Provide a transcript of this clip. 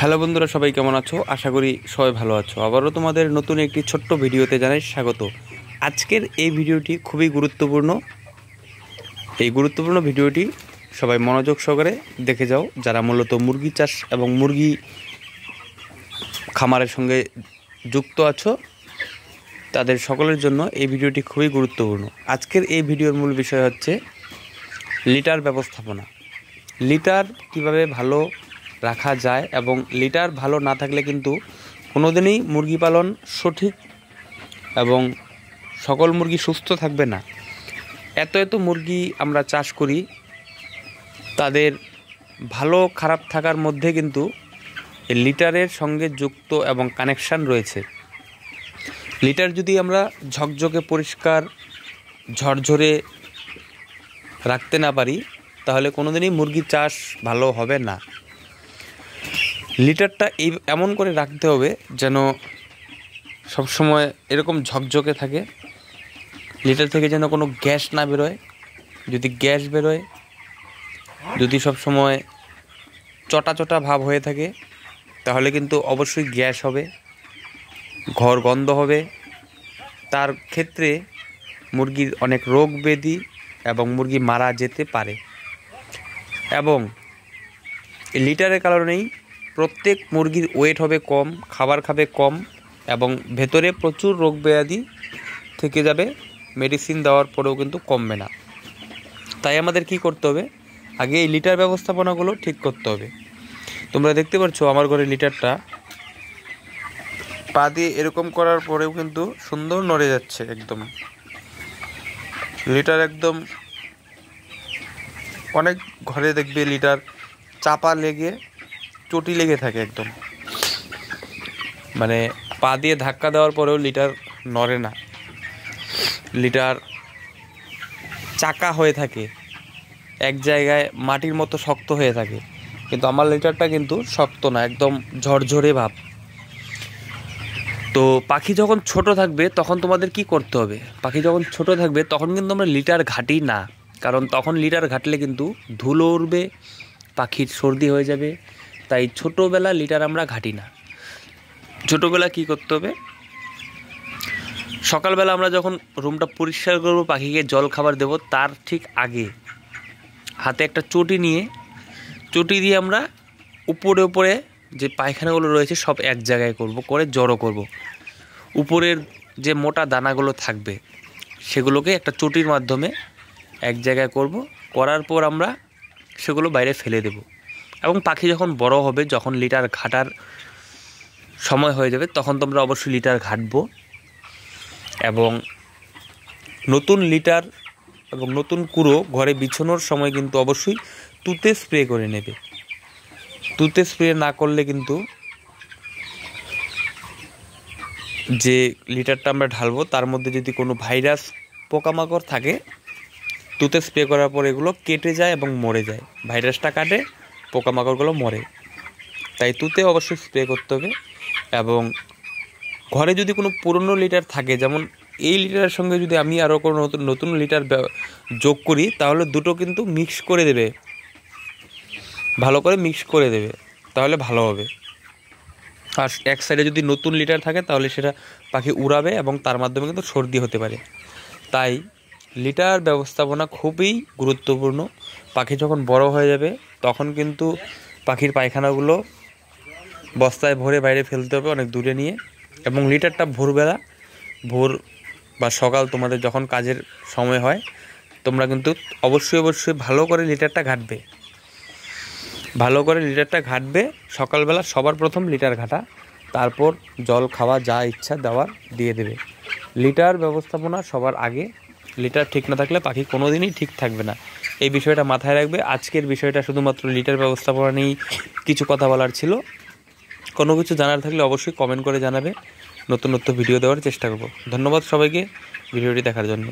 Hello বন্ধুরা, সবাই কেমন আছো? আশা করি সবাই ভালো আছো। আবারও তোমাদের নতুন একটি ছোট্ট ভিডিওতে জানাই স্বাগত। আজকের এই ভিডিওটি খুবই গুরুত্বপূর্ণ। এই গুরুত্বপূর্ণ ভিডিওটি সবাই মনোযোগ সহকারে দেখে যাও, যারা মূলত মুরগি চাষ এবং মুরগি খামারের সঙ্গে যুক্ত আছো তাদের সকলের জন্য এই ভিডিওটি খুবই গুরুত্বপূর্ণ। আজকের এই ভিডিওর মূল বিষয় হচ্ছে লিটার ব্যবস্থাপনা। লিটার কিভাবে ভালো রাখা যায় এবং লিটার ভালো না থাকলে কিন্তু কোনোদিনই মুরগি পালন সঠিক এবং সকল মুরগি সুস্থ থাকবে না। এত মুরগি আমরা চাষ করি, তাদের ভালো খারাপ থাকার মধ্যে কিন্তু লিটারের সঙ্গে যুক্ত এবং কানেকশান রয়েছে। লিটার যদি আমরা ঝকঝকে পরিষ্কার ঝরঝরে রাখতে না পারি তাহলে কোনোদিনই মুরগি চাষ ভালো হবে না। লিটারটা এমন করে রাখতে হবে যেন সবসময় এরকম ঝকঝকে থাকে। লিটার থেকে যেন কোনো গ্যাস না বেরোয়। যদি গ্যাস বেরোয়, যদি সবসময় চটা ভাব হয়ে থাকে তাহলে কিন্তু অবশ্যই গ্যাস হবে, ঘর গন্ধ হবে। তার ক্ষেত্রে মুরগির অনেক রোগ ব্যাধি এবং মুরগি মারা যেতে পারে। এবং লিটারের কারণেই প্রত্যেক মুরগির ওয়েট হবে কম, খাবার খাবে কম এবং ভেতরে প্রচুর রোগ ব্যাধি থেকে যাবে। মেডিসিন দেওয়ার পরেও কিন্তু কমবে না। তাই আমাদের কি করতে হবে? আগে এই লিটার ব্যবস্থাপনাগুলো ঠিক করতে হবে। তোমরা দেখতে পাচ্ছ আমার ঘরে লিটারটা পা দিয়ে এরকম করার পরেও কিন্তু সুন্দর নড়ে যাচ্ছে। একদম লিটার একদম অনেক ঘরে দেখবে লিটার চাপা লেগে চটি লেগে থাকে, একদম মানে পা দিয়ে ধাক্কা দেওয়ার পরেও লিটার নড়ে না, লিটার চাকা হয়ে থাকে, এক জায়গায় মাটির মতো শক্ত হয়ে থাকে। কিন্তু আমার লিটারটা কিন্তু শক্ত না, একদম ঝরঝরে ভাব। তো পাখি যখন ছোট থাকবে তখন তোমাদের কি করতে হবে? পাখি যখন ছোট থাকবে তখন কিন্তু আমরা লিটার ঘাঁটি না, কারণ তখন লিটার ঘাঁটলে কিন্তু ধুলো উড়বে, পাখির সর্দি হয়ে যাবে। তাই ছোটোবেলা লিটার আমরা ঘাঁটি না। ছোটোবেলা কি করতে হবে? সকালবেলা আমরা যখন রুমটা পরিষ্কার করব, পাখিকে জল খাবার দেব, তার ঠিক আগে হাতে একটা চটি নিয়ে, চটি দিয়ে আমরা উপরে যে পায়খানাগুলো রয়েছে সব এক জায়গায় করে জড়ো করব। উপরের যে মোটা দানাগুলো থাকবে সেগুলোকে একটা চটির মাধ্যমে এক জায়গায় করার পর আমরা সেগুলো বাইরে ফেলে দেব। এবং পাখি যখন বড় হবে, যখন লিটার ঘাটার সময় হয়ে যাবে তখন তোমরা অবশ্যই লিটার ঘাটবো। এবং নতুন লিটার এবং নতুন কুড়ো ঘরে বিছানোর সময় কিন্তু অবশ্যই তুতে স্প্রে করে নেবে। তুতে স্প্রে না করলে কিন্তু যে লিটারটা আমরা ঢালবো তার মধ্যে যদি কোনো ভাইরাস পোকামাকড় থাকে, তুতে স্প্রে করার পর এগুলো কেটে যায় এবং মরে যায়। ভাইরাসটা কাটে, পোকামাকড়গুলো মরে। তাই তুতে অবশ্যই স্প্রে করতে হবে। এবং ঘরে যদি কোনো পুরনো লিটার থাকে, যেমন এই লিটারের সঙ্গে যদি আমি আরও কোনো নতুন লিটার যোগ করি তাহলে দুটো কিন্তু মিক্স করে দেবে, ভালো করে মিক্স করে দেবে, তাহলে ভালো হবে। আর এক সাইডে যদি নতুন লিটার থাকে তাহলে সেটা পাখি উড়াবে এবং তার মাধ্যমে কিন্তু সর্দি হতে পারে। তাই লিটার ব্যবস্থাপনা খুবই গুরুত্বপূর্ণ। পাখি যখন বড় হয়ে যাবে তখন কিন্তু পাখির পায়খানাগুলো বস্তায় ভরে বাইরে ফেলতে হবে, অনেক দূরে নিয়ে। এবং লিটারটা ভোর বা সকাল তোমাদের যখন কাজের সময় হয় তোমরা কিন্তু অবশ্যই ভালো করে লিটারটা ঘাঁটবে। ভালো করে লিটারটা ঘাঁটবে সকালবেলা, সবার প্রথম লিটার ঘাঁটা, তারপর জল খাওয়া যা ইচ্ছা দেওয়ার দিয়ে দেবে। লিটার ব্যবস্থাপনা সবার আগে। লিটার ঠিক না থাকলে পাখি কোনো দিনই ঠিক থাকবে না। এই বিষয়টা মাথায় রাখবে। আজকের বিষয়টা শুধুমাত্র লিটার ব্যবস্থাপনা নিয়েই কিছু কথা বলার ছিল। কোনো কিছু জানার থাকলে অবশ্যই কমেন্ট করে জানাবে। নতুন ভিডিও দেওয়ার চেষ্টা করব। ধন্যবাদ সবাইকে ভিডিওটি দেখার জন্য।